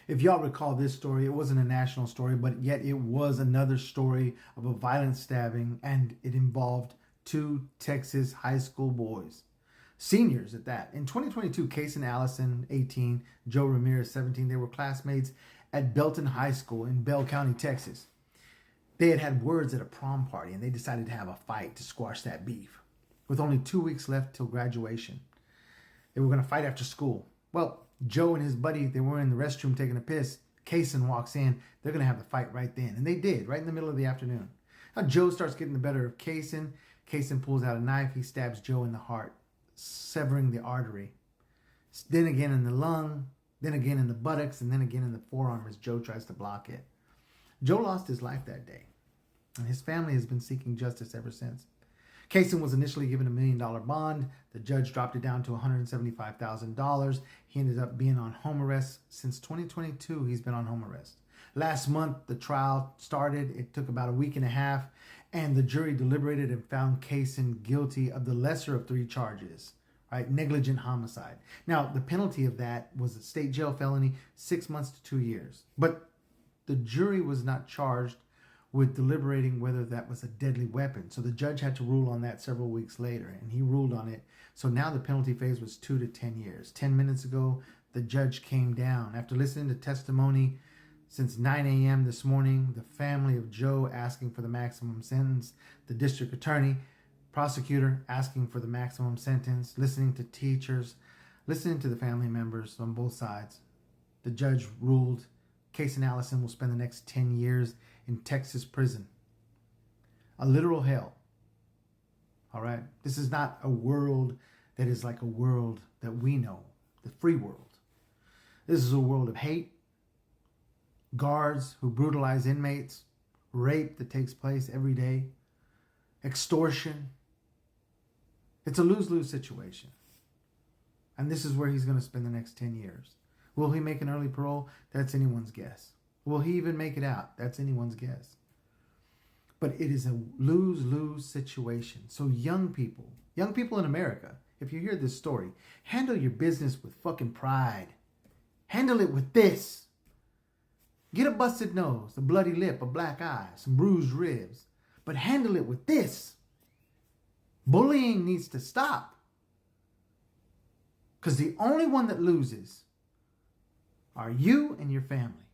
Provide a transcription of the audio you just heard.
If y'all recall this story, it wasn't a national story, but yet it was another story of a violent stabbing, and it involved two Texas high school boys. Seniors at that. In 2022, Kason Allison, 18, Joe Ramirez, 17, they were classmates at Belton High School in Bell County, Texas. They had had words at a prom party, and they decided to have a fight to squash that beef. With only 2 weeks left till graduation, they were going to fight after school. Well, Joe and his buddy, they were in the restroom taking a piss. Kason walks in. They're going to have the fight right then. And they did, right in the middle of the afternoon. Now, Joe starts getting the better of Kason. Kason pulls out a knife. He stabs Joe in the heart, severing the artery. Then again in the lung, then again in the buttocks, and then again in the forearm as Joe tries to block it. Joe lost his life that day, and his family has been seeking justice ever since. Kason was initially given $1 million bond. The judge dropped it down to $175,000. He ended up being on home arrest. Since 2022, he's been on home arrest. Last month, the trial started. It took about a week and a half, and the jury deliberated and found Kason guilty of the lesser of 3 charges, right? Negligent homicide. Now, the penalty of that was a state jail felony, 6 months to 2 years. But the jury was not charged with deliberating whether that was a deadly weapon. So the judge had to rule on that several weeks later, and he ruled on it. So now the penalty phase was 2 to 10 years. 10 minutes ago, the judge came down. After listening to testimony since 9 a.m. this morning, the family of Joe asking for the maximum sentence, the district attorney, prosecutor asking for the maximum sentence, listening to teachers, listening to the family members on both sides, the judge ruled Kason Allison will spend the next 10 years in Texas prison. A literal hell. All right? This is not a world that is like a world that we know, the free world. This is a world of hate, guards who brutalize inmates, rape that takes place every day, extortion. It's a lose-lose situation. And this is where he's going to spend the next 10 years. Will he make an early parole? That's anyone's guess. Will he even make it out? That's anyone's guess. But it is a lose-lose situation. So young people in America, if you hear this story, handle your business with fucking pride. Handle it with this. Get a busted nose, a bloody lip, a black eye, some bruised ribs. But handle it with this. Bullying needs to stop. Because the only one that loses are you and your family.